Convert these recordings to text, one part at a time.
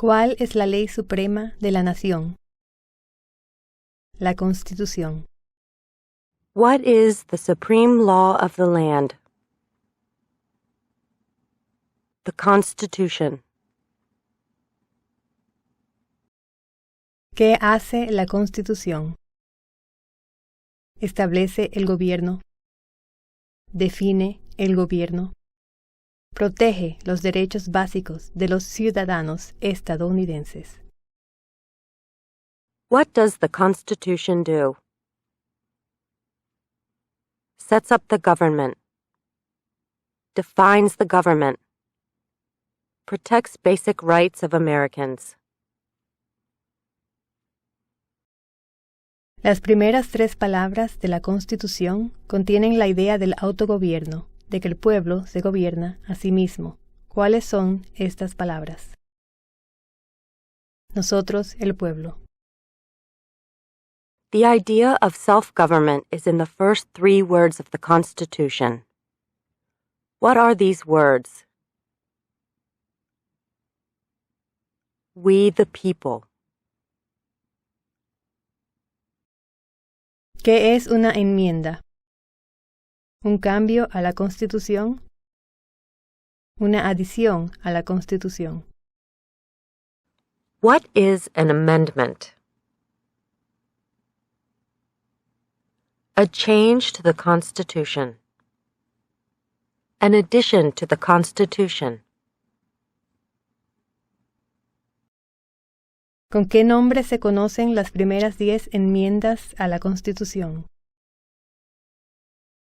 ¿Cuál es la ley suprema de la nación? La Constitución. What is the supreme law of the land? The Constitution. ¿Qué hace la Constitución? Establece el gobierno. Define el gobierno. Protege los derechos básicos de los ciudadanos estadounidenses. What does the Constitution do? Sets up the government. Defines the government. Protects basic rights of Americans. Las primeras 3 palabras de la Constitución contienen la idea del autogobierno, de que el pueblo se gobierna a sí mismo. ¿Cuáles son estas palabras? Nosotros, el pueblo. The idea of self-government is in the first 3 words of the Constitution. What are these words? We the people. ¿Qué es una enmienda? ¿Un cambio a la Constitución? ¿Una adición a la Constitución? What is an amendment? A change to the Constitution. An addition to the Constitution. ¿Con qué nombre se conocen las primeras 10 enmiendas a la Constitución?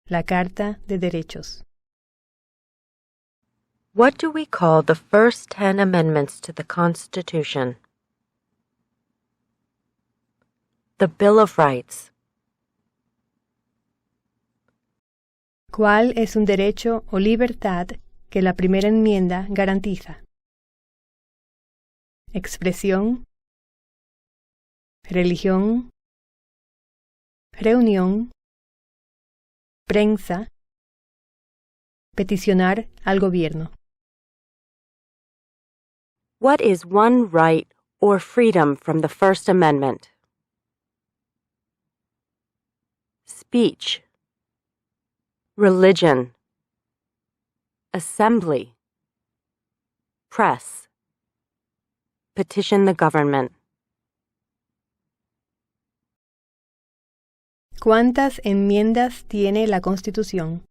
La Carta de Derechos. What do we call the first 10 amendments to the Constitution? The Bill of Rights. ¿Cuál es un derecho o libertad que la primera enmienda garantiza? Expresión, religión, reunión, prensa, peticionar al gobierno. What is one right or freedom from the First Amendment? Speech. Religion. Assembly. Press. Petition the government. ¿Cuántas enmiendas tiene la Constitución?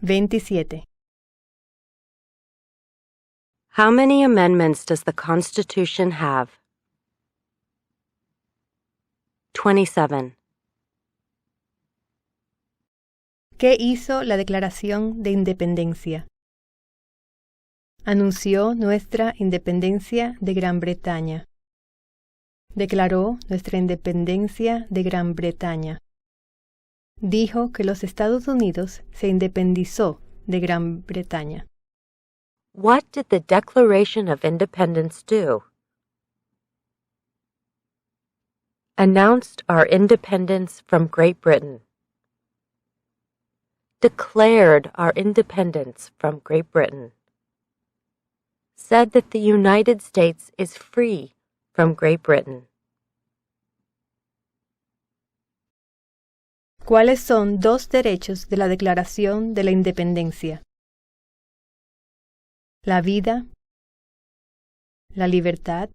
27. How many amendments does the Constitution have? 27. ¿Qué hizo la Declaración de Independencia? Anunció nuestra independencia de Gran Bretaña. Declaró nuestra independencia de Gran Bretaña. Dijo que los Estados Unidos se independizó de Gran Bretaña. What did the Declaration of Independence do? Announced our independence from Great Britain. Declared our independence from Great Britain. Said that the United States is free from Great Britain. ¿Cuáles son 2 derechos de la Declaración de la Independencia? La vida, la libertad,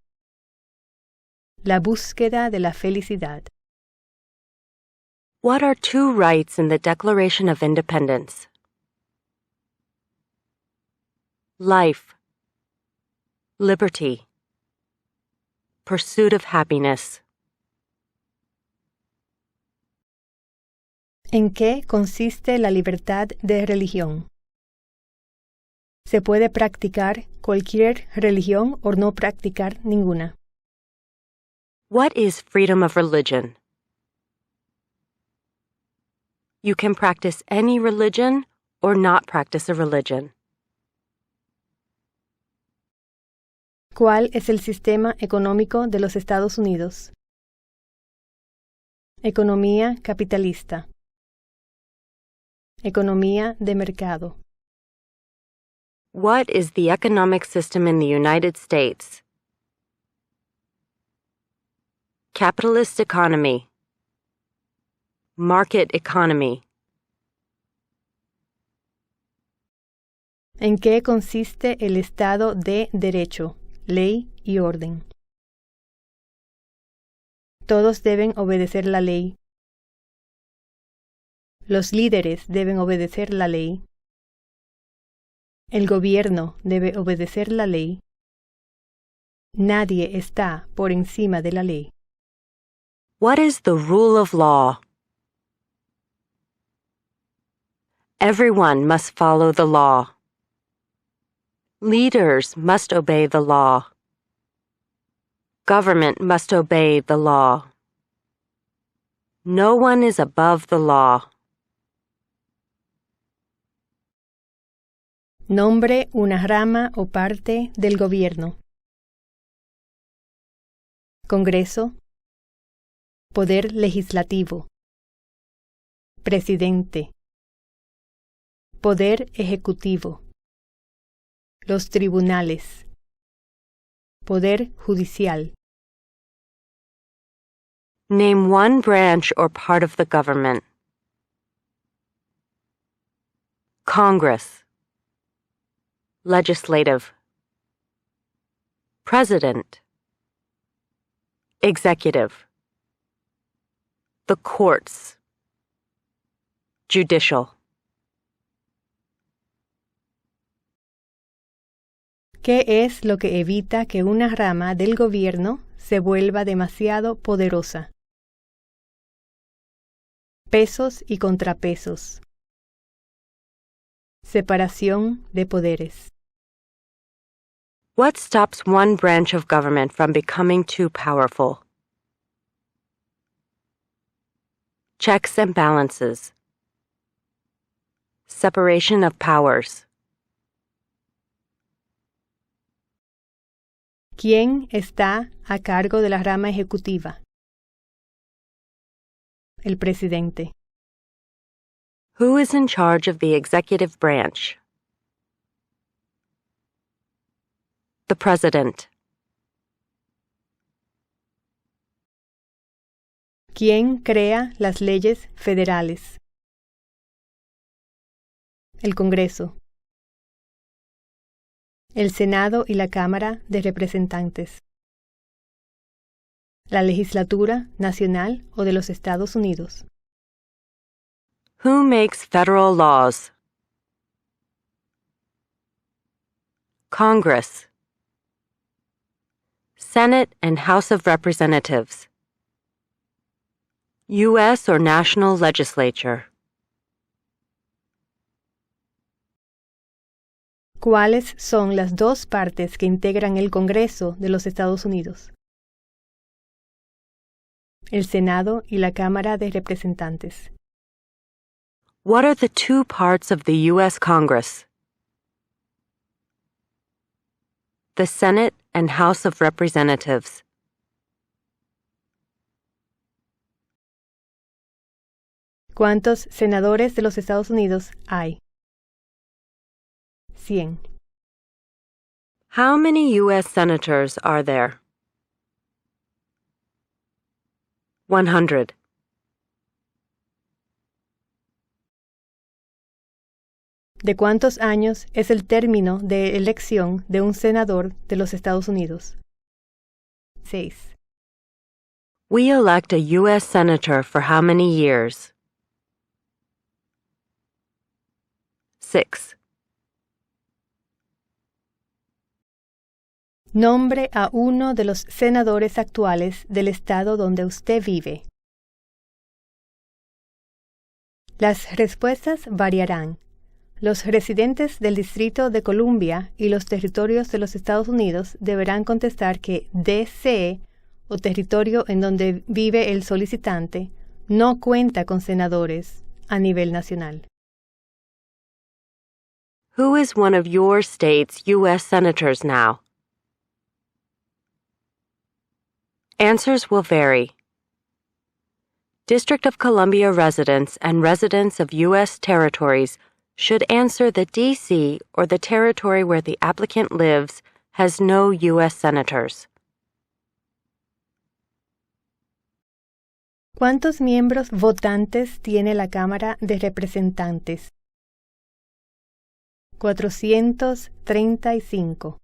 la búsqueda de la felicidad. What are 2 rights in the Declaration of Independence? Life. Liberty. Pursuit of happiness. ¿En qué consiste la libertad de religión? ¿Se puede practicar cualquier religión o no practicar ninguna? What is freedom of religion? You can practice any religion or not practice a religion. ¿Cuál es el sistema económico de los Estados Unidos? Economía capitalista. Economía de mercado. What is the economic system in the United States? Capitalist economy. Market economy. ¿En qué consiste el Estado de Derecho, ley y orden? Todos deben obedecer la ley. Los líderes deben obedecer la ley. El gobierno debe obedecer la ley. Nadie está por encima de la ley. What is the rule of law? Everyone must follow the law. Leaders must obey the law. Government must obey the law. No one is above the law. Nombre una rama o parte del gobierno. Congreso. Poder legislativo. Presidente. Poder ejecutivo. Los tribunales. Poder judicial. Name one branch or part of the government. Congress. Legislative. President. Executive. The courts. Judicial. ¿Qué es lo que evita que una rama del gobierno se vuelva demasiado poderosa? Pesos y contrapesos. Separación de poderes. What stops one branch of government from becoming too powerful? Checks and balances. Separation of powers. ¿Quién está a cargo de la rama ejecutiva? El presidente. Who is in charge of the executive branch? The president. ¿Quién crea las leyes federales? El Congreso. El Senado y la Cámara de Representantes. La Legislatura Nacional o de los Estados Unidos. Who makes federal laws? Congress. Senate and House of Representatives. U.S. or national legislature. ¿Cuáles son las dos partes que integran el Congreso de los Estados Unidos? El Senado y la Cámara de Representantes. What are the two parts of the U.S. Congress? The Senate and House of Representatives. ¿Cuántos senadores de los Estados Unidos hay? 100. How many U.S. senators are there? 100. ¿De cuántos años es el término de elección de un senador de los Estados Unidos? 6. We elect a U.S. senator for how many years? 6. Nombre a uno de los senadores actuales del estado donde usted vive. Las respuestas variarán. Los residentes del Distrito de Columbia y los territorios de los Estados Unidos deberán contestar que D.C. o territorio en donde vive el solicitante no cuenta con senadores a nivel nacional. Who is one of your state's U.S. senators now? Answers will vary. District of Columbia residents and residents of U.S. territories should answer that D.C. or the territory where the applicant lives has no U.S. senators. ¿Cuántos miembros votantes tiene la Cámara de Representantes? 435.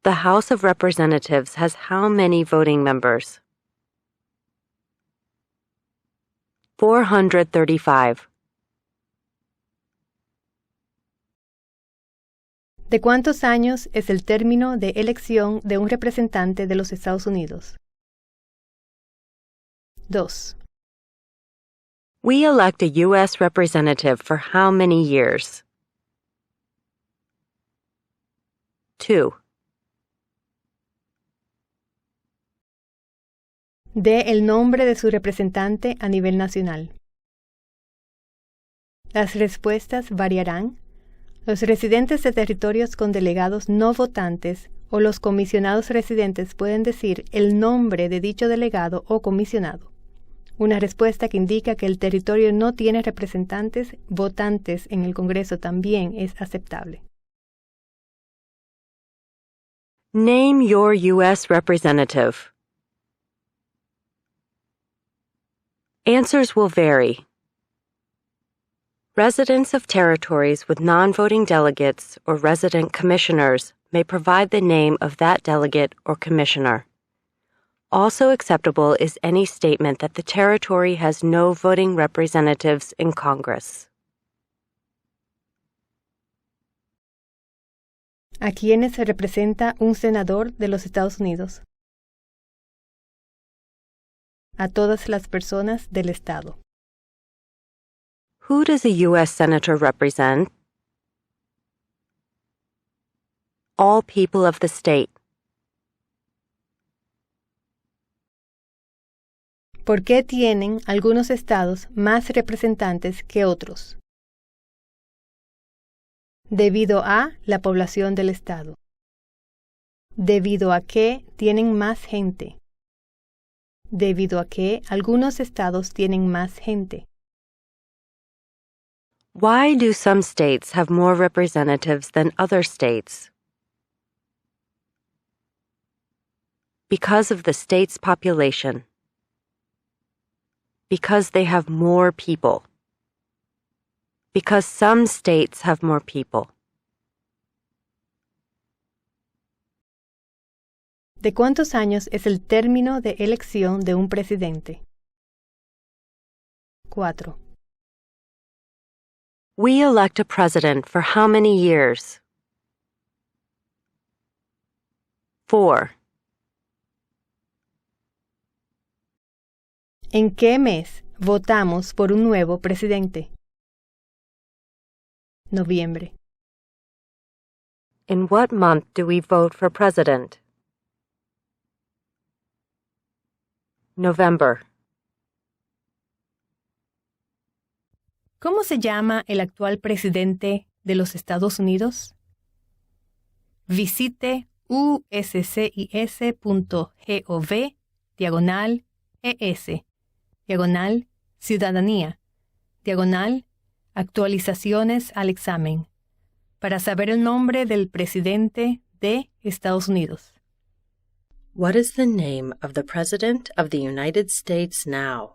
The House of Representatives has how many voting members? 435. ¿De cuántos años es el término de elección de un representante de los Estados Unidos? 2. We elect a U.S. representative for how many years? 2. Dé el nombre de su representante a nivel nacional. Las respuestas variarán. Los residentes de territorios con delegados no votantes o los comisionados residentes pueden decir el nombre de dicho delegado o comisionado. Una respuesta que indica que el territorio no tiene representantes votantes en el Congreso también es aceptable. Name your U.S. representative. Answers will vary. Residents of territories with non-voting delegates or resident commissioners may provide the name of that delegate or commissioner. Also acceptable is any statement that the territory has no voting representatives in Congress. ¿A quiénes se representa un senador de los Estados Unidos? A todas las personas del Estado. Who does a U.S. Senator represent? All people of the state. ¿Por qué tienen algunos estados más representantes que otros? Debido a la población del estado. Debido a que tienen más gente. Debido a que algunos estados tienen más gente. Why do some states have more representatives than other states? Because of the state's population. Because they have more people. Because some states have more people. ¿De cuántos años es el término de elección de un presidente? 4. We elect a president for how many years? 4. ¿En qué mes votamos por un nuevo presidente? Noviembre. In what month do we vote for president? November. ¿Cómo se llama el actual presidente de los Estados Unidos? Visite uscis.gov/ES, /ciudadanía, /actualizaciones al examen, para saber el nombre del presidente de Estados Unidos. What is the name of the President of the United States now?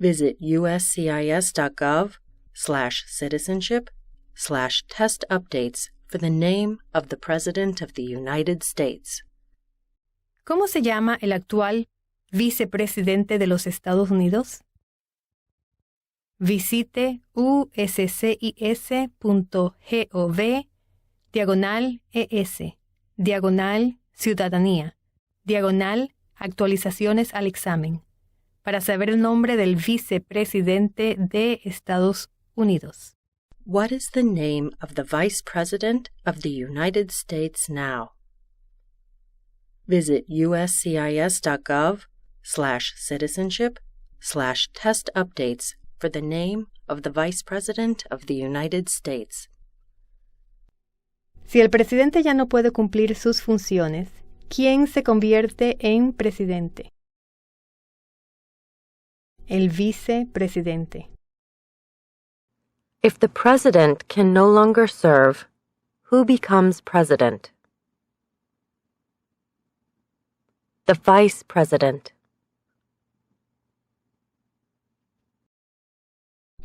Visit uscis.gov/citizenship/test updates for the name of the President of the United States. ¿Cómo se llama el actual vicepresidente de los Estados Unidos? Visite uscis.gov/ES, /ciudadanía, /actualizaciones al examen, para saber el nombre del vicepresidente de Estados Unidos. What is the name of the Vice President of the United States now? Visit uscis.gov/citizenship/test updates for the name of the Vice President of the United States. Si el presidente ya no puede cumplir sus funciones, ¿quién se convierte en presidente? El vicepresidente. If the president can no longer serve, who becomes president? The vice president.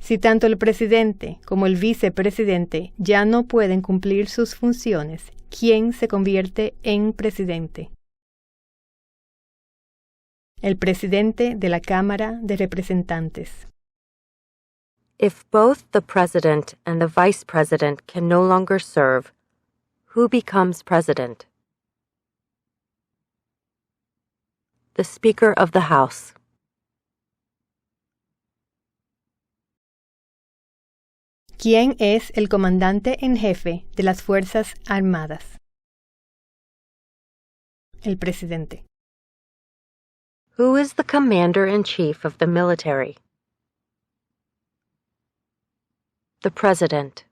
Si tanto el presidente como el vicepresidente ya no pueden cumplir sus funciones, ¿quién se convierte en presidente? El presidente de la Cámara de Representantes. If both the president and the vice president can no longer serve, who becomes president? The Speaker of the House. ¿Quién es el comandante en jefe de las Fuerzas Armadas? El presidente. Who is the commander-in-chief of the military? The president.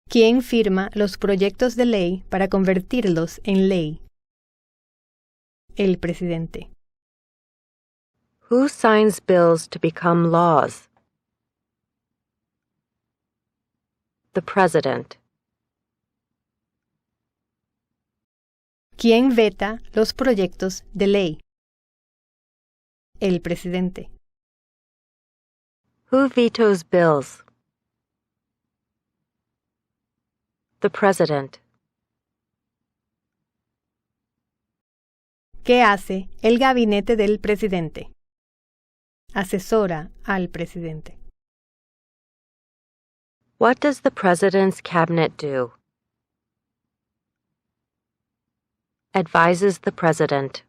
¿Quién firma los proyectos de ley para convertirlos en ley? El presidente. Who signs bills to become laws? The president. ¿Quién veta los proyectos de ley? El presidente. Who vetoes bills? The president. ¿Qué hace el gabinete del presidente? Asesora al presidente. What does the president's cabinet do? Advises the president.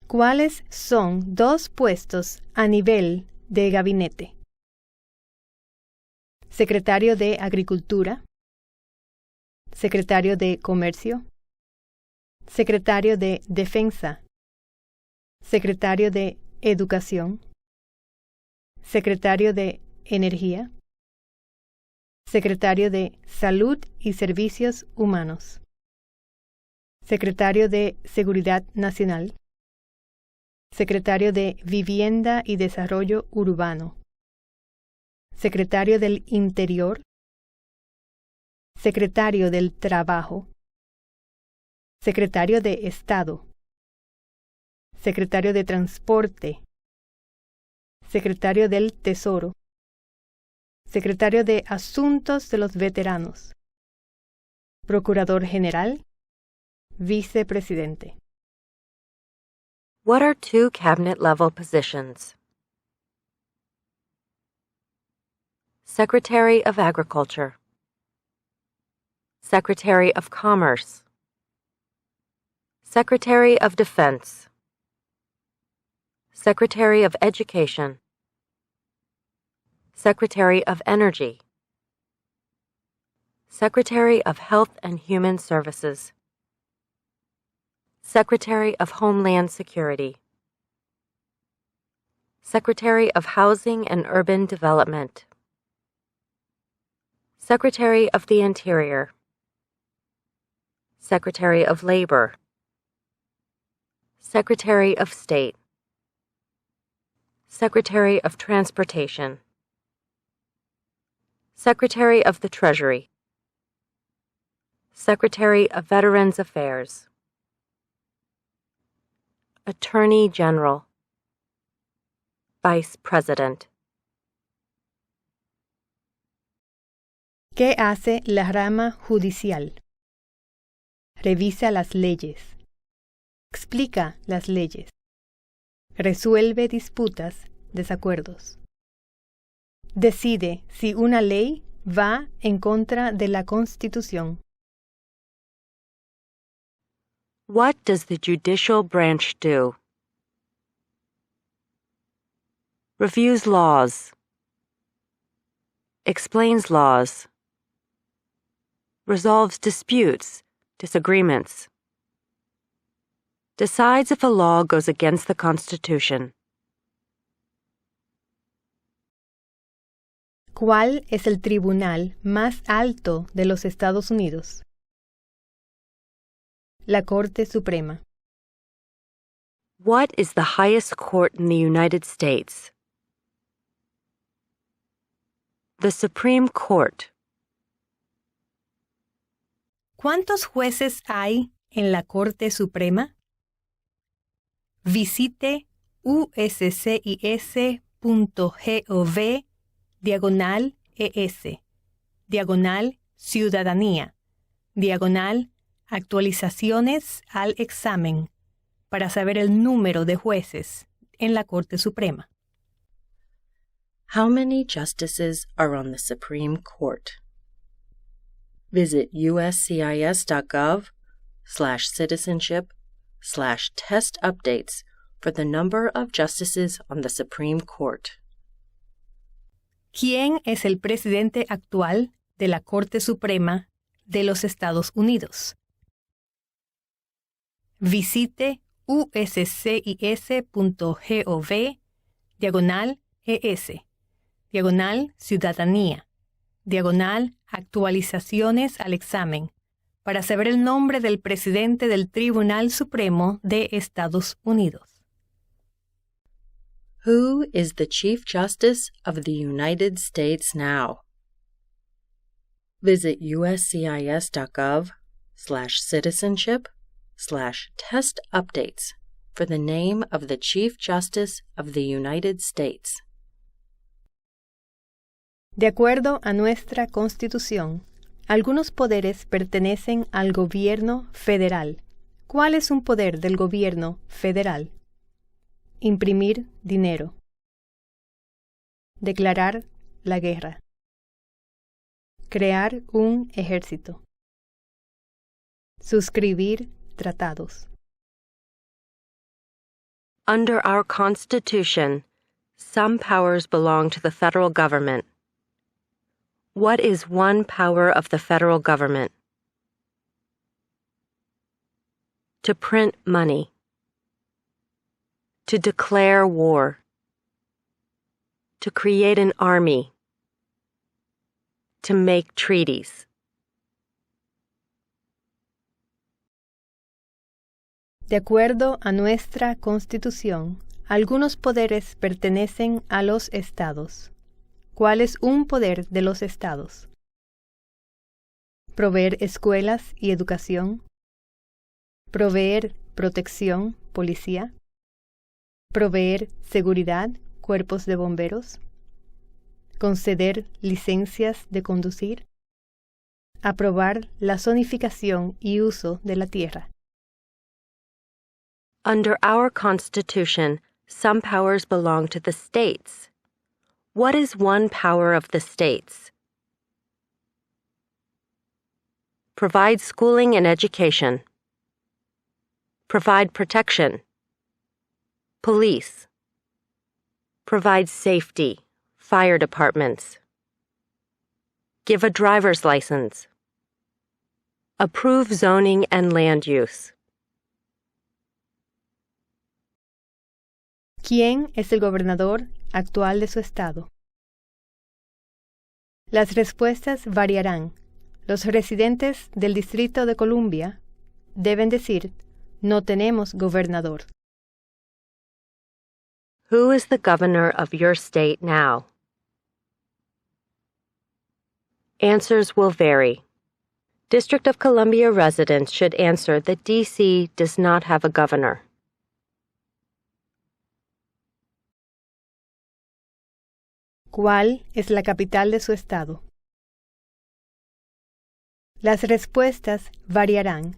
¿Cuáles son dos puestos a nivel de gabinete? Secretario de Agricultura, Secretario de Comercio, Secretario de Defensa, Secretario de Educación, Secretario de Energía, Secretario de Salud y Servicios Humanos, Secretario de Seguridad Nacional, Secretario de Vivienda y Desarrollo Urbano, Secretario del Interior, Secretario del Trabajo, Secretario de Estado, Secretario de Transporte, Secretario del Tesoro, Secretario de Asuntos de los Veteranos, Procurador General, Vicepresidente. What are two cabinet-level positions? Secretary of Agriculture, Secretary of Commerce, Secretary of Defense, Secretary of Education, Secretary of Energy, Secretary of Health and Human Services, Secretary of Homeland Security, Secretary of Housing and Urban Development, Secretary of the Interior, Secretary of Labor, Secretary of State, Secretary of Transportation, Secretary of the Treasury, Secretary of Veterans Affairs, Attorney General, Vice President. ¿Qué hace la rama judicial? Revisa las leyes. Explica las leyes. Resuelve disputas, desacuerdos. Decide si una ley va en contra de la Constitución. What does the judicial branch do? Reviews laws. Explains laws. Resolves disputes, disagreements. Decides if a law goes against the Constitution. ¿Cuál es el tribunal más alto de los Estados Unidos? La Corte Suprema. What is the highest court in the United States? The Supreme Court. ¿Cuántos jueces hay en la Corte Suprema? Visite uscis.gov/ES, /ciudadanía, /actualizaciones al examen, para saber el número de jueces en la Corte Suprema. How many justices are on the Supreme Court? Visit uscis.gov/citizenship/test updates for the number of justices on the Supreme Court. ¿Quién es el presidente actual de la Corte Suprema de los Estados Unidos? Visite uscis.gov/ES, /ciudadanía, /actualizaciones al examen, para saber el nombre del presidente del Tribunal Supremo de Estados Unidos. Who is the Chief Justice of the United States now? Visit uscis.gov/citizenship/test updates for the name of the Chief Justice of the United States. De acuerdo a nuestra Constitución, algunos poderes pertenecen al gobierno federal. ¿Cuál es un poder del gobierno federal? Imprimir dinero. Declarar la guerra. Crear un ejército. Suscribir tratados. Under our Constitution, some powers belong to the federal government. What is one power of the federal government? To print money. To declare war. To create an army. To make treaties. De acuerdo a nuestra Constitución, algunos poderes pertenecen a los estados. ¿Cuál es un poder de los estados? Proveer escuelas y educación. Proveer protección, policía. Proveer seguridad, cuerpos de bomberos. Conceder licencias de conducir. Aprobar la zonificación y uso de la tierra. Under our Constitution, some powers belong to the states. What is one power of the states? Provide schooling and education. Provide protection. Police. Provide safety. Fire departments. Give a driver's license. Approve zoning and land use. ¿Quién es el gobernador actual de su estado? Las respuestas variarán. Los residentes del Distrito de Columbia deben decir, no tenemos gobernador. Who is the governor of your state now? Answers will vary. District of Columbia residents should answer that D.C. does not have a governor. ¿Cuál es la capital de su estado? Las respuestas variarán.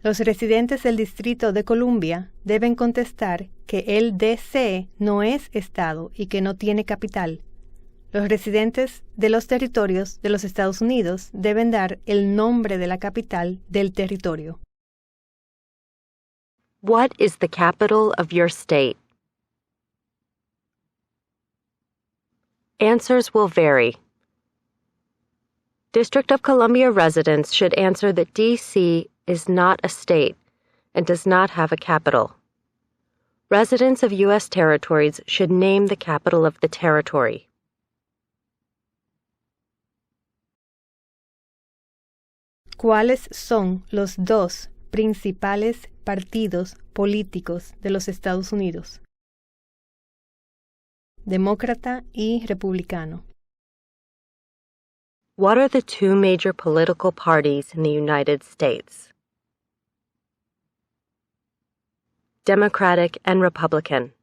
Los residentes del Distrito de Columbia deben contestar que el D.C. no es estado y que no tiene capital. Los residentes de los territorios de los Estados Unidos deben dar el nombre de la capital del territorio. What is the capital of your state? Answers will vary. District of Columbia residents should answer that D.C. is not a state and does not have a capital. Residents of U.S. territories should name the capital of the territory. ¿Cuáles son los dos principales partidos políticos de los Estados Unidos: demócrata y republicano. What are the two major political parties in the United States? Democratic and Republican.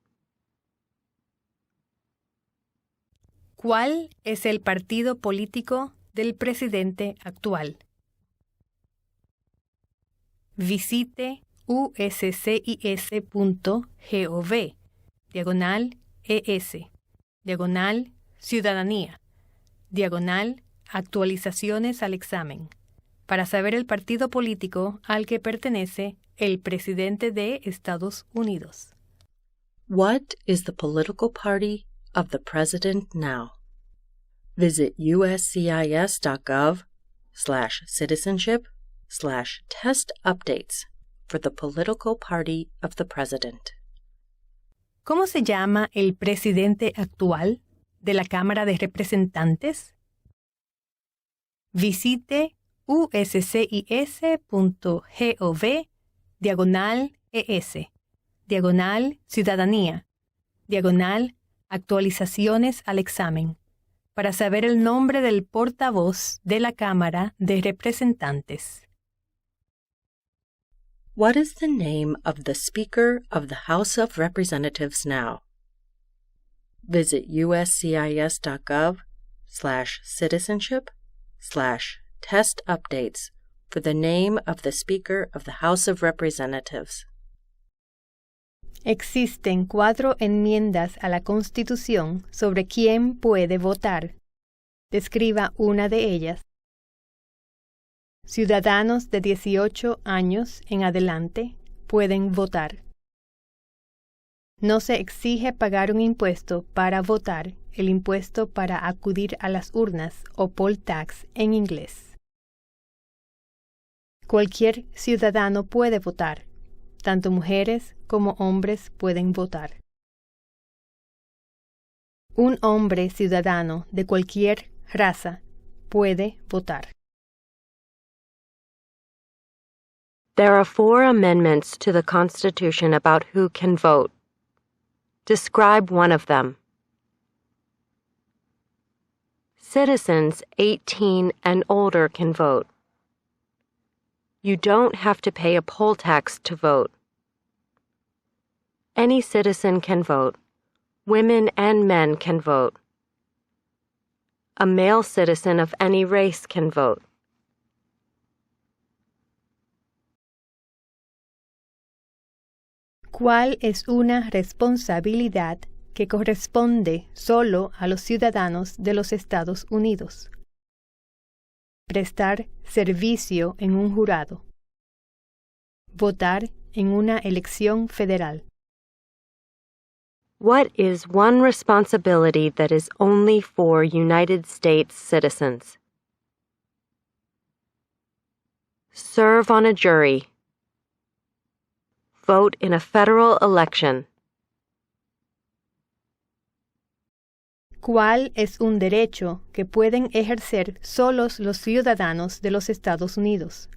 ¿Cuál es el partido político del presidente actual? Visite uscis.gov/ES/ciudadanía, actualizaciones al examen, para saber el partido político al que pertenece el presidente de Estados Unidos. What is the political party of the president now? Visit uscis.gov/citizenship/test updates for the political party of the president. ¿Cómo se llama el presidente actual de la Cámara de Representantes? Visite uscis.gov/ES/ciudadanía, actualizaciones al examen, para saber el nombre del portavoz de la Cámara de Representantes. What is the name of the Speaker of the House of Representatives now? Visit uscis.gov/citizenship/test updates for the name of the Speaker of the House of Representatives. Existen 4 enmiendas a la Constitución sobre quién puede votar. Describa una de ellas. Ciudadanos de 18 años en adelante pueden votar. No se exige pagar un impuesto para votar, el impuesto para acudir a las urnas o poll tax en inglés. Cualquier ciudadano puede votar. Tanto mujeres como hombres pueden votar. Un hombre ciudadano de cualquier raza puede votar. There are 4 amendments to the Constitution about who can vote. Describe one of them. Citizens 18 and older can vote. You don't have to pay a poll tax to vote. Any citizen can vote. Women and men can vote. A male citizen of any race can vote. ¿Cuál es una responsabilidad que corresponde solo a los ciudadanos de los Estados Unidos? Prestar servicio en un jurado. Votar en una elección federal. What is one responsibility that is only for United States citizens? Serve on a jury. Vote in a federal election. ¿Cuál es un derecho que pueden ejercer solos los ciudadanos de los Estados Unidos?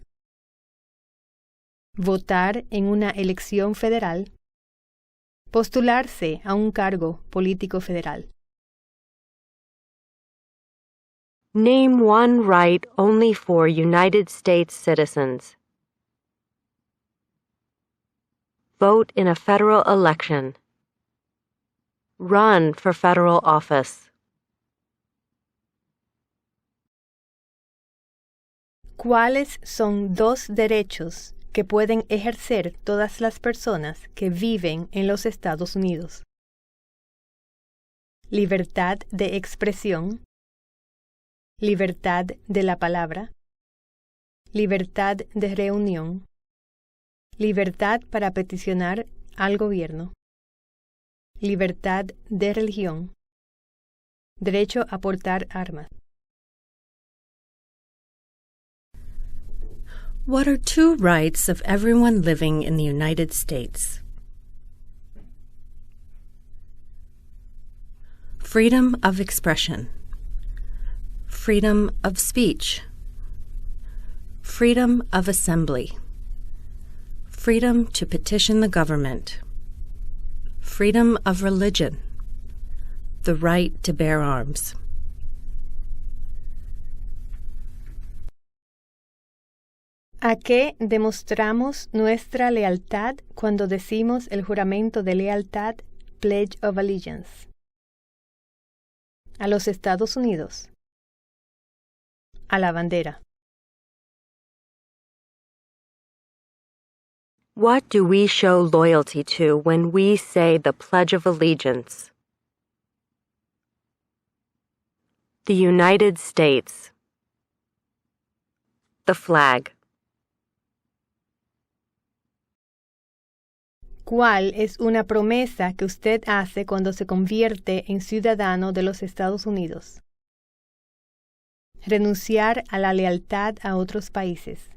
Votar en una elección federal. Postularse a un cargo político federal. Name one right only for United States citizens. Vote in a federal election. Run for federal office. ¿Cuáles son 2 derechos que pueden ejercer todas las personas que viven en los Estados Unidos? Libertad de expresión, libertad de la palabra, libertad de reunión, libertad para peticionar al gobierno, libertad de religión, derecho a portar armas. What are 2 rights of everyone living in the United States? Freedom of expression, freedom of speech, freedom of assembly, freedom to petition the government, freedom of religion, the right to bear arms. ¿A qué demostramos nuestra lealtad cuando decimos el juramento de lealtad, Pledge of Allegiance? A los Estados Unidos. A la bandera. What do we show loyalty to when we say the Pledge of Allegiance? The United States. The flag. ¿Cuál es una promesa que usted hace cuando se convierte en ciudadano de los Estados Unidos? Renunciar a la lealtad a otros países.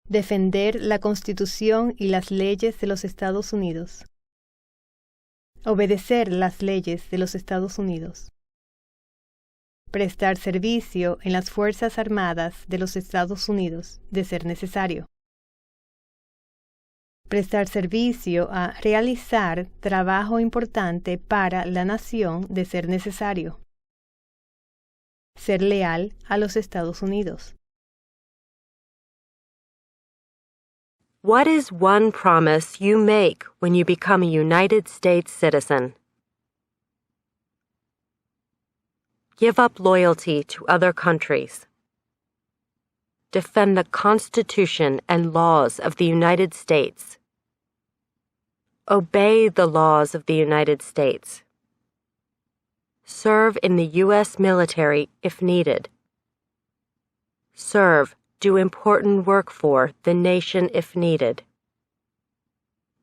Defender la Constitución y las leyes de los Estados Unidos. Obedecer las leyes de los Estados Unidos. Prestar servicio en las Fuerzas Armadas de los Estados Unidos, de ser necesario. Prestar servicio a realizar trabajo importante para la nación, de ser necesario. Ser leal a los Estados Unidos. What is one promise you make when you become a United States citizen? Give up loyalty to other countries. Defend the Constitution and laws of the United States. Obey the laws of the United States. Serve in the U.S. military if needed. Serve, do important work for the nation if needed.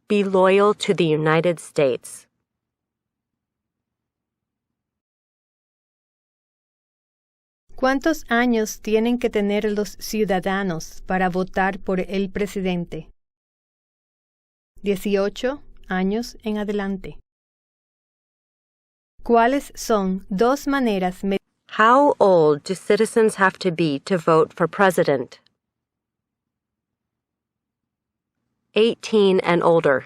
Be loyal to the United States. ¿Cuántos años tienen que tener los ciudadanos para votar por el presidente? 18 años en adelante. ¿Cuáles son dos maneras? How old do citizens have to be to vote for president? 18 and older.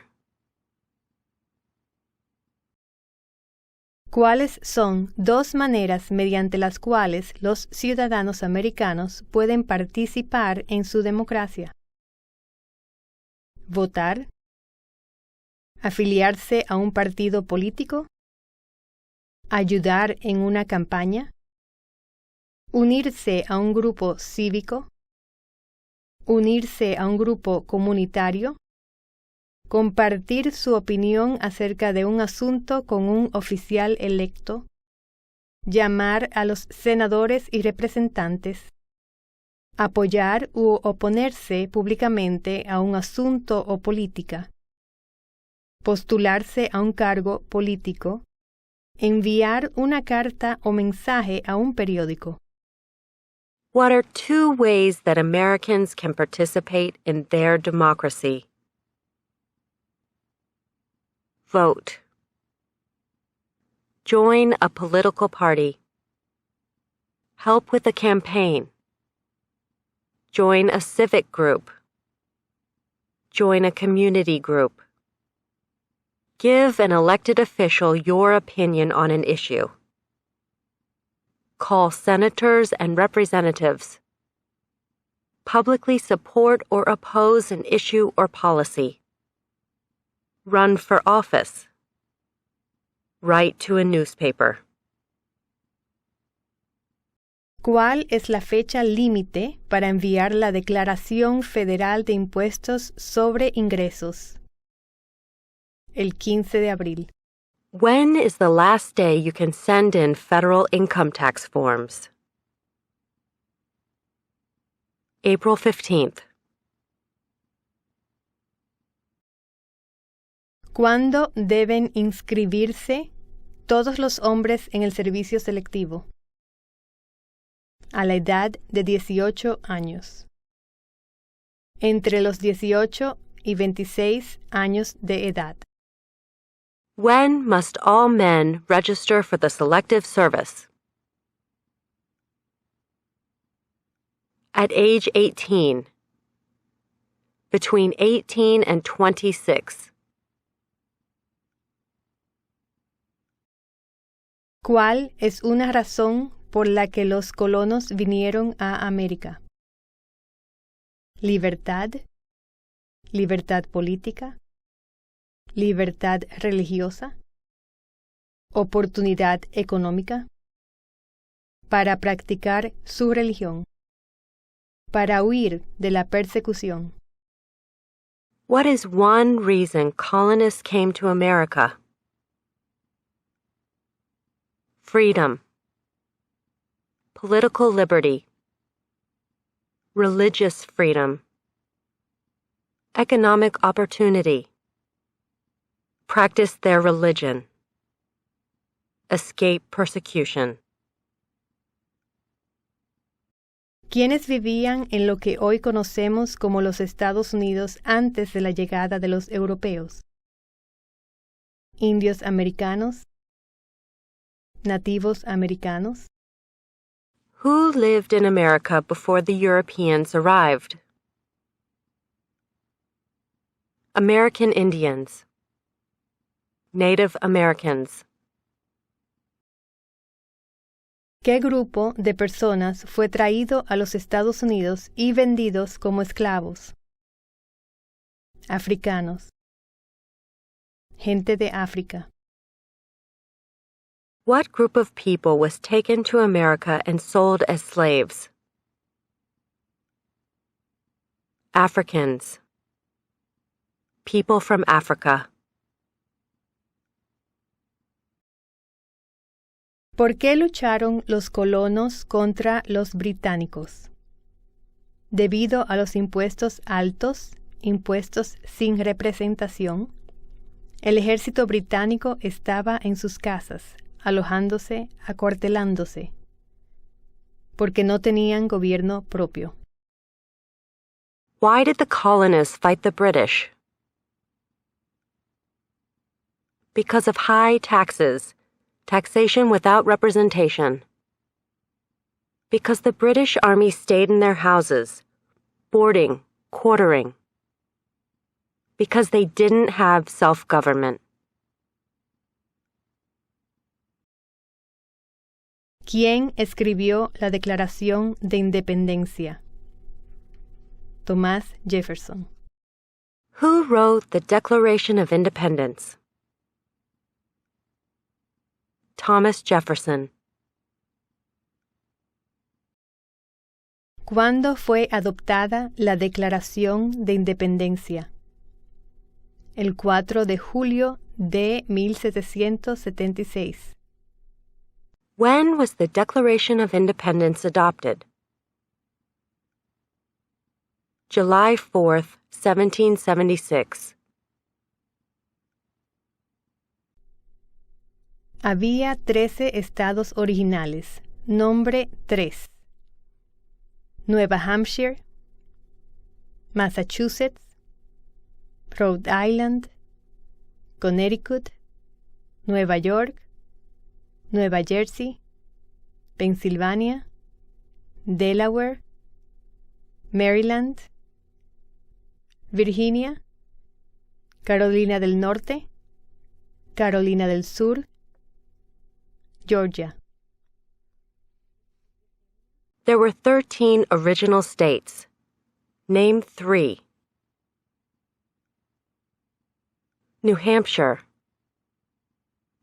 ¿Cuáles son dos maneras mediante las cuales los ciudadanos americanos pueden participar en su democracia? Votar. Afiliarse a un partido político. Ayudar en una campaña. Unirse a un grupo cívico. Unirse a un grupo comunitario. Compartir su opinión acerca de un asunto con un oficial electo. Llamar a los senadores y representantes. Apoyar u oponerse públicamente a un asunto o política. Postularse a un cargo político. Enviar una carta o mensaje a un periódico. What are two ways that Americans can participate in their democracy? Vote. Join a political party. Help with a campaign. Join a civic group. Join a community group. Give an elected official your opinion on an issue. Call senators and representatives. Publicly support or oppose an issue or policy. Run for office. Write to a newspaper. ¿Cuál es la fecha límite para enviar la Declaración Federal de Impuestos sobre Ingresos? El 15 de abril. When is the last day you can send in federal income tax forms? April 15th. ¿Cuándo deben inscribirse todos los hombres en el servicio selectivo? A la edad de 18 años. Entre los 18 y 26 años de edad. When must all men register for the Selective Service? At age 18. between 18 and 26. ¿Cuál es una razón por la que los colonos vinieron a América? Libertad, libertad política, libertad religiosa, oportunidad económica, para practicar su religión, para huir de la persecución. What is one reason colonists came to America? Freedom, political liberty, religious freedom, economic opportunity, practice their religion, escape persecution. ¿Quiénes vivían en lo que hoy conocemos como los Estados Unidos antes de la llegada de los europeos? Indios americanos, nativos americanos. Who lived in America before the Europeans arrived? American Indians, Native Americans. ¿Qué grupo de personas fue traído a los Estados Unidos y vendidos como esclavos? Africanos. Gente de África. What group of people was taken to America and sold as slaves? Africans. People from Africa. ¿Por qué lucharon los colonos contra los británicos? Debido a los impuestos altos, impuestos sin representación, el ejército británico estaba en sus casas, alojándose, acuartelándose, porque no tenían gobierno propio. Why did the colonists fight the British? Because of high taxes, taxation without representation. Because the British Army stayed in their houses, boarding, quartering. Because they didn't have self-government. ¿Quién escribió la Declaración de Independencia? Thomas Jefferson. Who wrote the Declaration of Independence? Thomas Jefferson. ¿Cuándo fue adoptada la Declaración de Independencia? El 4 de julio de 1776. When was the Declaration of Independence adopted? July 4th, 1776. Había 13 estados originales. Nombre 3. Nueva Hampshire, Massachusetts, Rhode Island, Connecticut, Nueva York, Nueva Jersey, Pensilvania, Delaware, Maryland, Virginia, Carolina del Norte, Carolina del Sur, Georgia. There were 13 original states. Name 3. New Hampshire,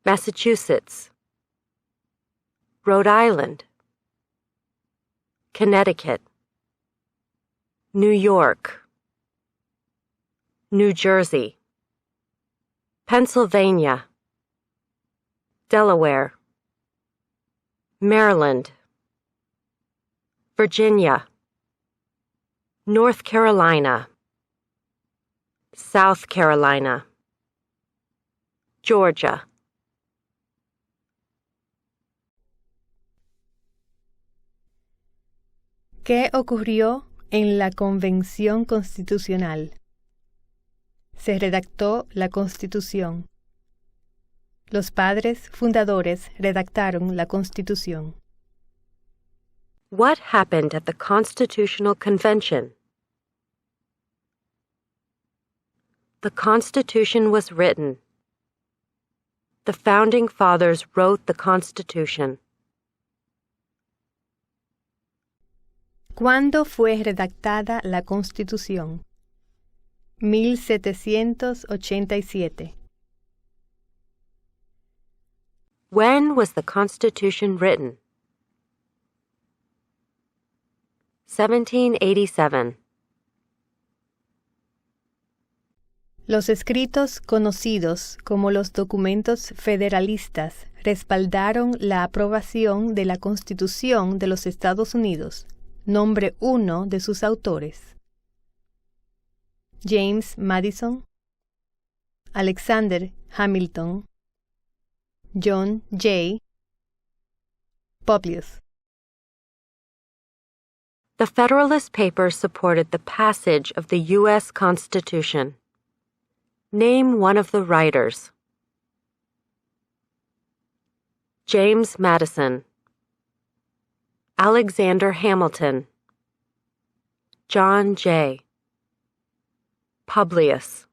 Massachusetts, Rhode Island, Connecticut, New York, New Jersey, Pennsylvania, Delaware, Maryland, Virginia, North Carolina, South Carolina, Georgia. ¿Qué ocurrió en la Convención Constitucional? Se redactó la Constitución. Los padres fundadores redactaron la Constitución. What happened at the Constitutional Convention? The Constitution was written. The Founding Fathers wrote the Constitution. ¿Cuándo fue redactada la Constitución? 1787. When was the Constitution written? 1787. Los escritos conocidos como los documentos federalistas respaldaron la aprobación de la Constitución de los Estados Unidos. Nombre 1 de sus autores: James Madison, Alexander Hamilton, John Jay, Publius. The Federalist Papers supported the passage of the U.S. Constitution. Name one of the writers. James Madison, Alexander Hamilton, John Jay, Publius.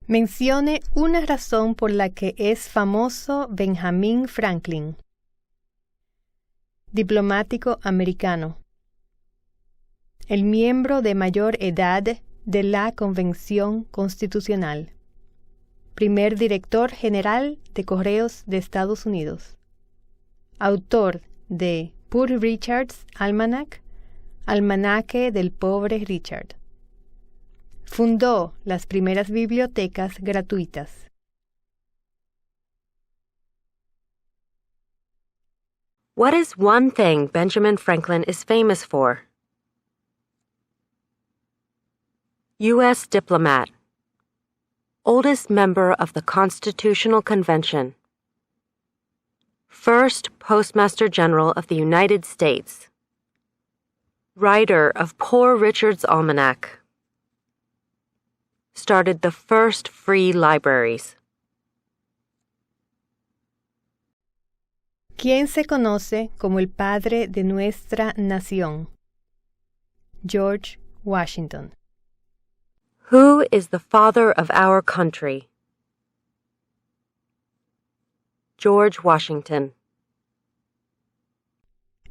Mencione una razón por la que es famoso Benjamin Franklin. Diplomático americano. El miembro de mayor edad de la Convención Constitucional. Primer director general de Correos de Estados Unidos. Autor de Poor Richard's Almanac, Almanaque del Pobre Richard. Fundó las primeras bibliotecas gratuitas. What is one thing Benjamin Franklin is famous for? U.S. diplomat. Oldest member of the Constitutional Convention. First Postmaster General of the United States. Writer of Poor Richard's Almanac. Started the first free libraries. ¿Quién se conoce como el padre de nuestra nación? George Washington. Who is the father of our country? George Washington.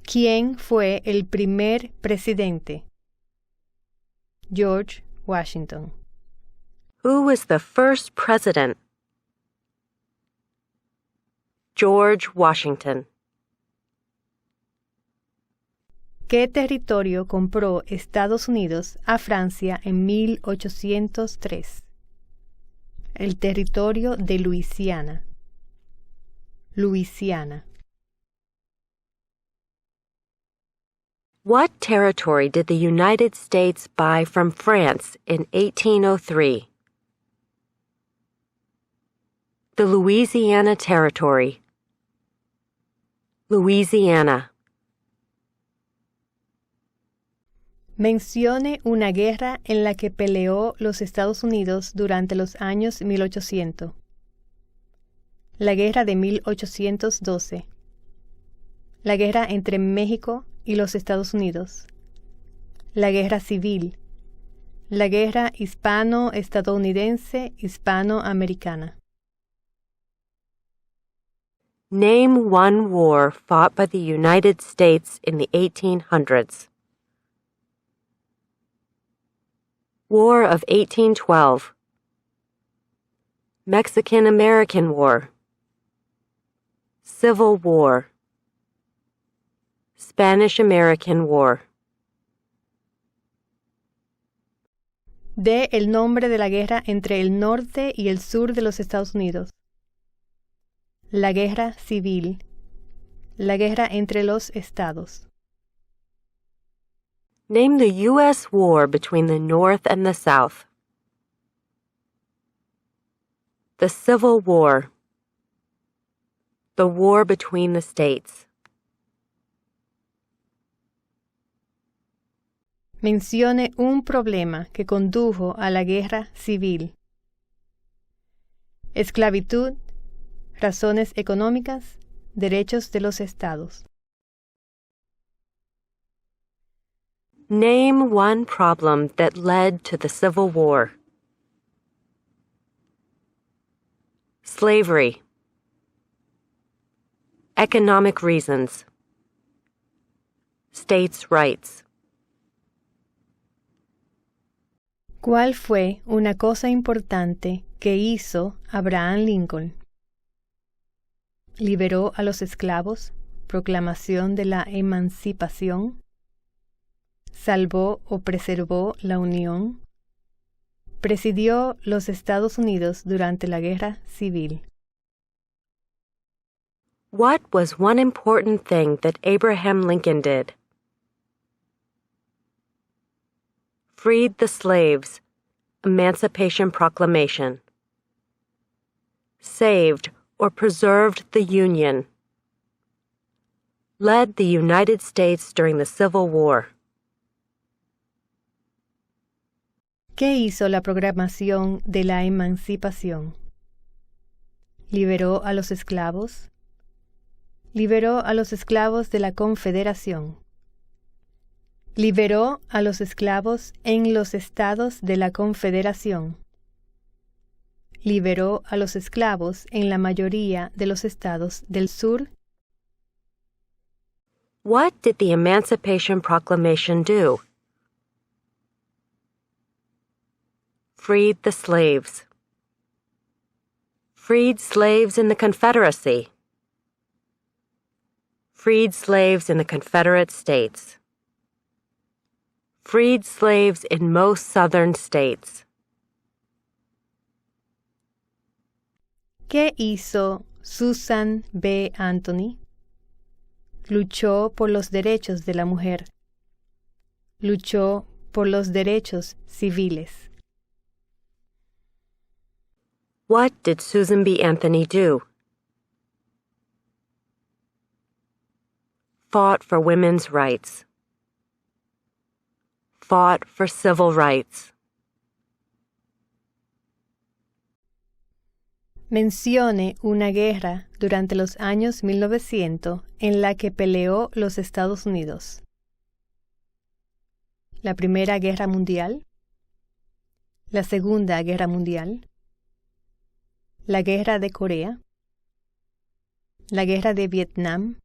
¿Quién fue el primer presidente? George Washington. Who was the first president? George Washington. ¿Qué territorio compró Estados Unidos a Francia en 1803? El territorio de Luisiana. Luisiana. What territory did the United States buy from France in 1803? The Louisiana Territory. Louisiana. Mencione una guerra en la que peleó los Estados Unidos durante los años 1800. La guerra de 1812. La guerra entre México y los Estados Unidos. La guerra civil. La guerra hispano-estadounidense hispano-americana. Name one war fought by the United States in the 1800s. War of 1812. Mexican-American War. Civil War. Spanish-American War. Dé el nombre de la guerra entre el norte y el sur de los Estados Unidos. La guerra civil. La guerra entre los estados. Name the U.S. war between the North and the South. The Civil War. The war between the states. Mencione un problema que condujo a la guerra civil. Esclavitud, razones económicas, derechos de los estados. Name one problem that led to the Civil War. Slavery. Economic reasons. States' rights. ¿Cuál fue una cosa importante que hizo Abraham Lincoln? Liberó a los esclavos, proclamación de la emancipación. Salvó o preservó la Unión. Presidió los Estados Unidos durante la Guerra Civil. What was one important thing that Abraham Lincoln did? Freed the slaves. Emancipation Proclamation. Saved or preserved the Union. Led the United States during the Civil War. ¿Qué hizo la proclamación de la emancipación? Liberó a los esclavos. Liberó a los esclavos de la Confederación. Liberó a los esclavos en los estados de la Confederación. Liberó a los esclavos en la mayoría de los estados del sur. What did the Emancipation Proclamation do? Freed the slaves. Freed slaves in the Confederacy. Freed slaves in the Confederate States. Freed slaves in most southern states. ¿Qué hizo Susan B. Anthony? Luchó por los derechos de la mujer. Luchó por los derechos civiles. What did Susan B. Anthony do? Fought for women's rights. Fought for civil rights. Mencione una guerra durante los años 1900 en la que peleó los Estados Unidos. La Primera Guerra Mundial. La Segunda Guerra Mundial. La Guerra de Corea. La Guerra de Vietnam.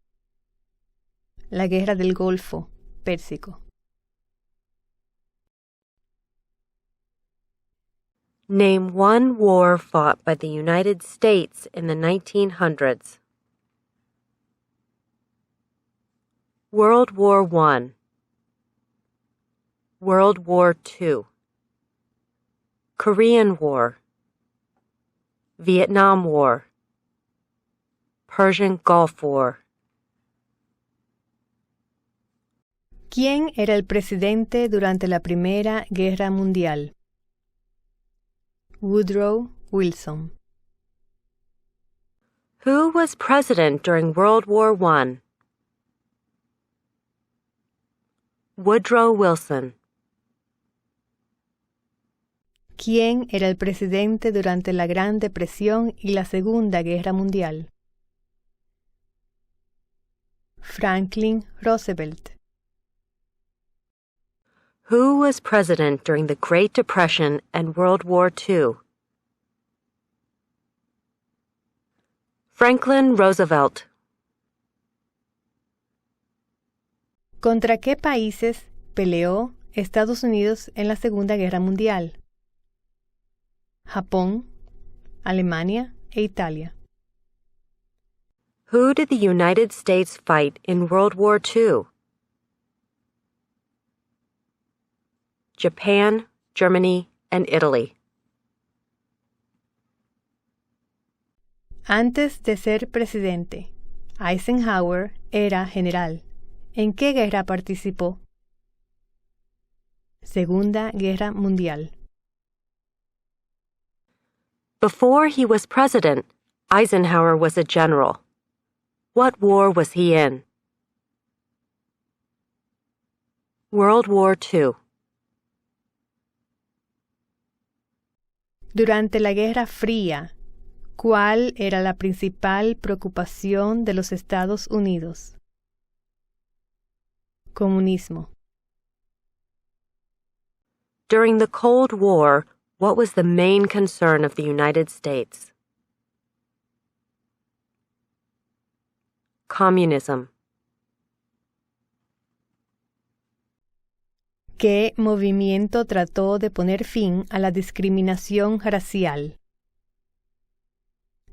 La Guerra del Golfo Pérsico. Name one war fought by the United States in the 1900s. World War I. World War II. Korean War. Vietnam War. Persian Gulf War. ¿Quién era el presidente durante la Primera Guerra Mundial? Woodrow Wilson. Who was president during World War I? Woodrow Wilson. ¿Quién era el presidente durante la Gran Depresión y la Segunda Guerra Mundial? Franklin Roosevelt. Who was president during the Great Depression and World War II? Franklin Roosevelt. ¿Contra qué países peleó Estados Unidos en la Segunda Guerra Mundial? Japón, Alemania e Italia. Who did the United States fight in World War II? Japan, Germany, and Italy. Antes de ser presidente, Eisenhower era general. ¿En qué guerra participó? Segunda Guerra Mundial. Before he was president, Eisenhower was a general. What war was he in? World War II. Durante la Guerra Fría, ¿cuál era la principal preocupación de los Estados Unidos? Comunismo. During the Cold War, what was the main concern of the United States? Communism. ¿Qué movimiento trató de poner fin a la discriminación racial?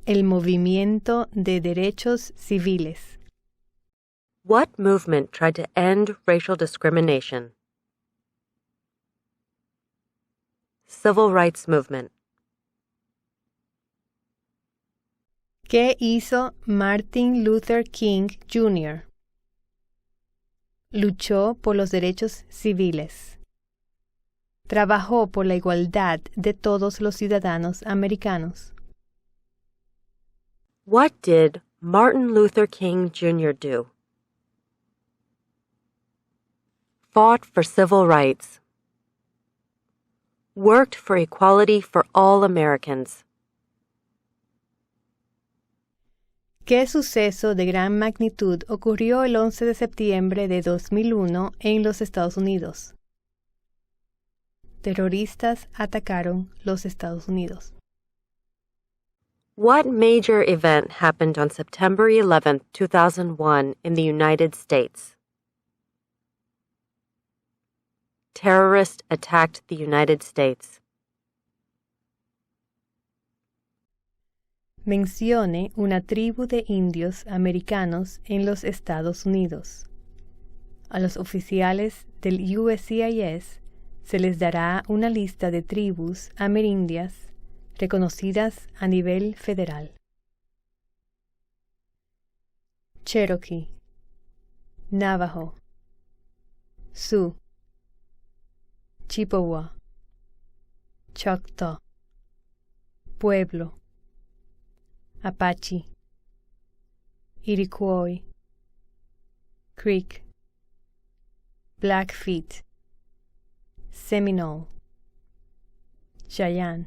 El movimiento de derechos civiles. What movement tried to end racial discrimination? Civil Rights Movement. ¿Qué hizo Martin Luther King Jr.? Luchó por los derechos civiles. Trabajó por la igualdad de todos los ciudadanos americanos. What did Martin Luther King Jr. do? Fought for civil rights. Worked for equality for all Americans. ¿Qué suceso de gran magnitud ocurrió el 11 de septiembre de 2001 en los Estados Unidos? Terroristas atacaron los Estados Unidos. What major event happened on September 11, 2001 in the United States? Terrorists attacked the United States. Mencione una tribu de indios americanos en los Estados Unidos. A los oficiales del USCIS se les dará una lista de tribus amerindias reconocidas a nivel federal. Cherokee, Navajo, Sioux, Chippewa, Choctaw, Pueblo, Apache, Iroquois, Creek, Blackfeet, Seminole, Cheyenne,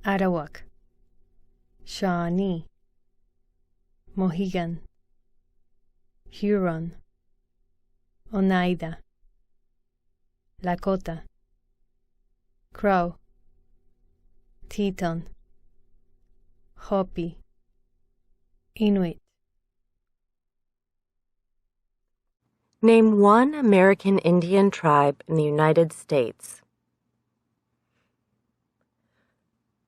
Arawak, Shawnee, Mohegan, Huron, Oneida, Lakota, Crow, Teton, Hopi, Inuit. Name one American Indian tribe in the United States.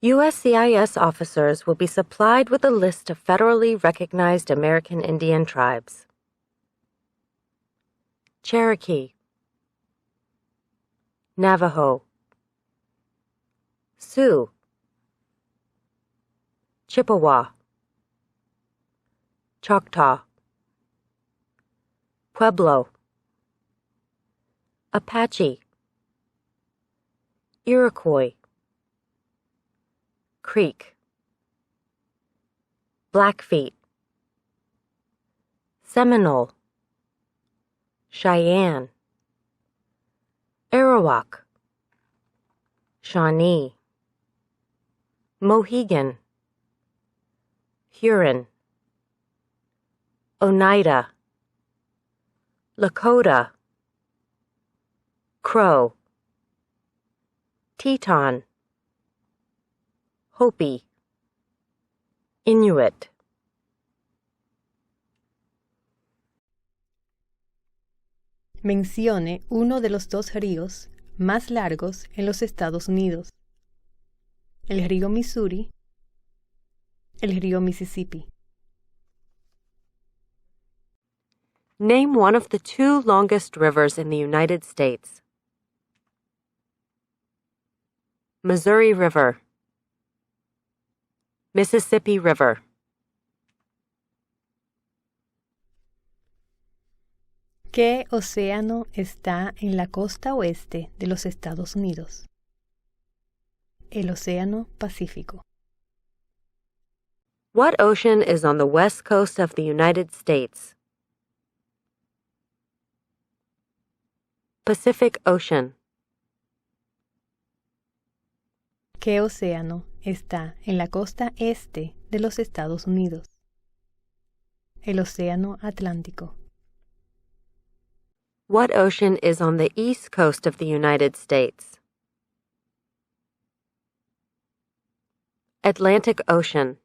USCIS officers will be supplied with a list of federally recognized American Indian tribes. Cherokee, Navajo, Sioux, Chippewa, Choctaw, Pueblo, Apache, Iroquois, Creek, Blackfeet, Seminole, Cheyenne, Arawak, Shawnee, Mohegan, Huron, Oneida, Lakota, Crow, Teton, Hopi, Inuit. Mencione uno de los dos ríos más largos en los Estados Unidos. El río Missouri, el río Mississippi. Name one of the two longest rivers in the United States. Missouri River, Mississippi River. ¿Qué océano está en la costa oeste de los Estados Unidos? El Océano Pacífico. What ocean is on the west coast of the United States? Pacific Ocean. ¿Qué océano está en la costa este de los Estados Unidos? El Océano Atlántico. What ocean is on the east coast of the United States? Atlantic Ocean.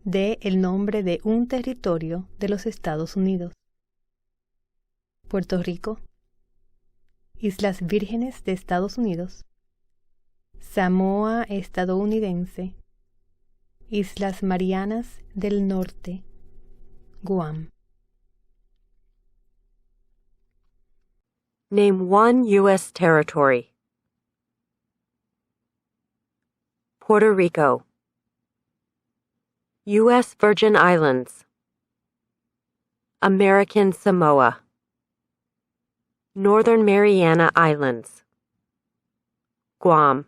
Dé el nombre de un territorio de los Estados Unidos. Puerto Rico, Islas Vírgenes de Estados Unidos, Samoa estadounidense, Islas Marianas del Norte, Guam. Name one U.S. territory. Puerto Rico, U.S. Virgin Islands, American Samoa, Northern Mariana Islands, Guam.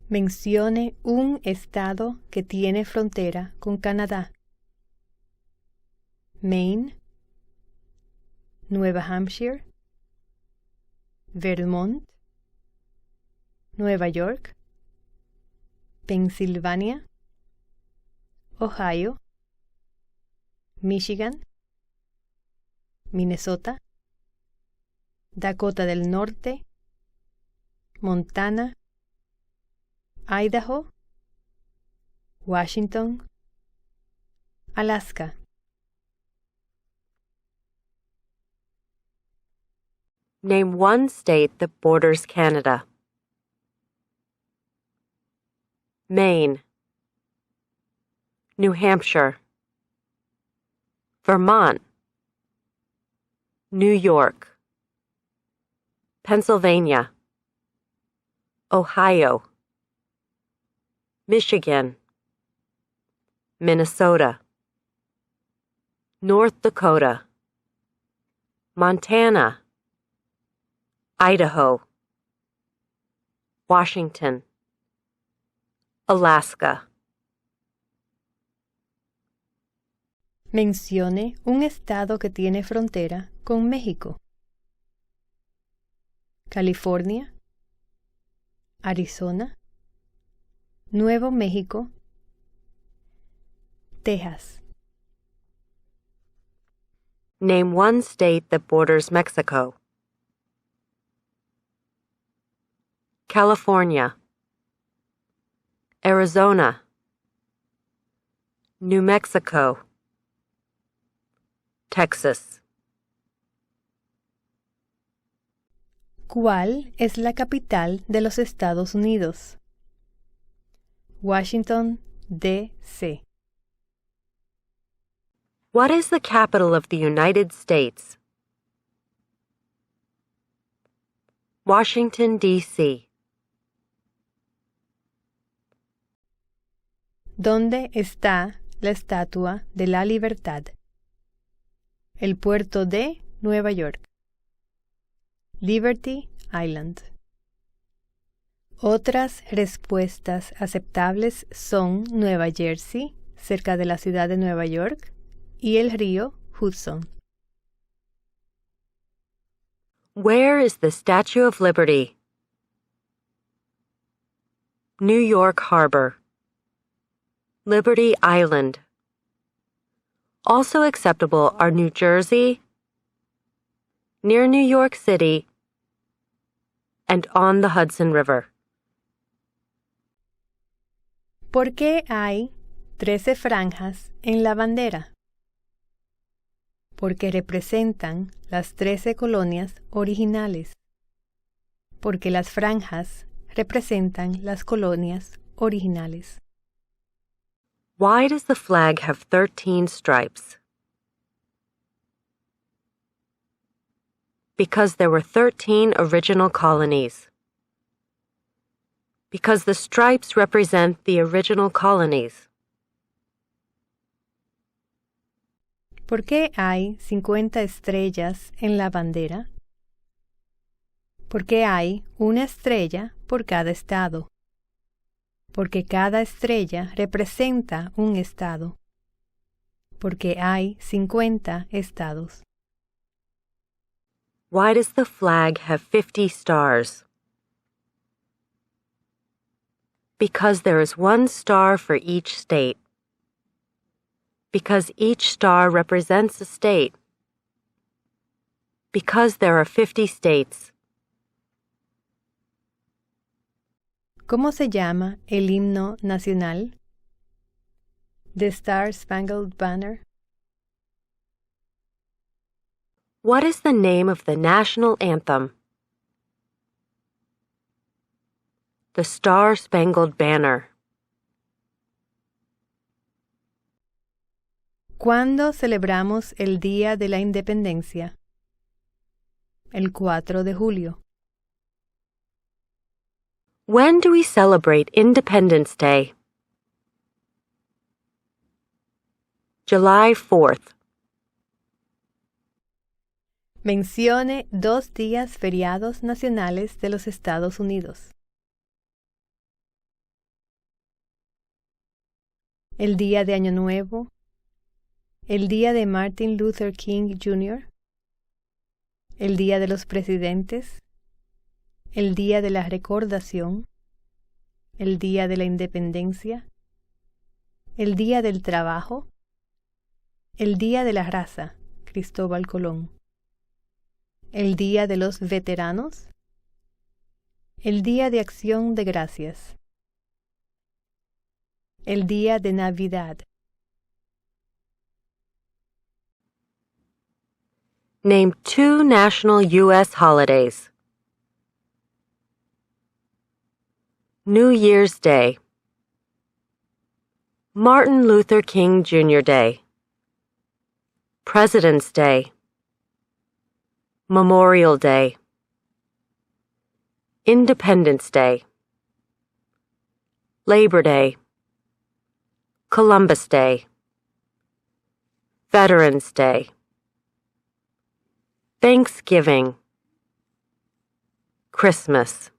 Mencione un estado que tiene frontera con Canadá. Maine, Nueva Hampshire, Vermont, Nueva York, Pensilvania, Ohio, Michigan, Minnesota, Dakota del Norte, Montana, Idaho, Washington, Alaska. Name one state that borders Canada. Maine, New Hampshire, Vermont, New York, Pennsylvania, Ohio, Michigan, Minnesota, North Dakota, Montana, Idaho, Washington, Alaska. Mencione un estado que tiene frontera con México. California, Arizona, Nuevo México, Texas. Name one state that borders Mexico. California, Arizona, New Mexico, Texas. ¿Cuál es la capital de los Estados Unidos? Washington, D.C. What is the capital of the United States? Washington, D.C. ¿Dónde está la Estatua de la Libertad? El puerto de Nueva York. Liberty Island. Otras respuestas aceptables son Nueva Jersey, cerca de la ciudad de Nueva York, y el río Hudson. Where is the Statue of Liberty? New York Harbor. Liberty Island. Also acceptable are New Jersey, near New York City, and on the Hudson River. ¿Por qué hay 13 franjas en la bandera? Porque representan las 13 colonias originales. Porque las franjas representan las colonias originales. Why does the flag have 13 stripes? Because there were 13 original colonies. Because the stripes represent the original colonies. ¿Por qué hay 50 estrellas en la bandera? Porque hay una estrella por cada estado. Porque cada estrella representa un estado. Porque hay 50 estados. Why does the flag have 50 stars? Because there is one star for each state. Because each star represents a state. Because there are 50 states. ¿Cómo se llama el himno nacional? The Star Spangled Banner. What is the name of the national anthem? The Star Spangled Banner. ¿Cuándo celebramos el Día de la Independencia? El 4 de julio. When do we celebrate Independence Day? July 4th. Mencione 2 días feriados nacionales de los Estados Unidos. El Día de Año Nuevo, el Día de Martin Luther King Jr., el Día de los Presidentes, el Día de la Recordación, el Día de la Independencia, el Día del Trabajo, el Día de la Raza, Cristóbal Colón, el Día de los Veteranos, el Día de Acción de Gracias, el Día de Navidad. Name 2 national U.S. holidays. New Year's Day. Martin Luther King Jr. Day. President's Day. Memorial Day. Independence Day. Labor Day. Columbus Day. Veterans Day. Thanksgiving. Christmas.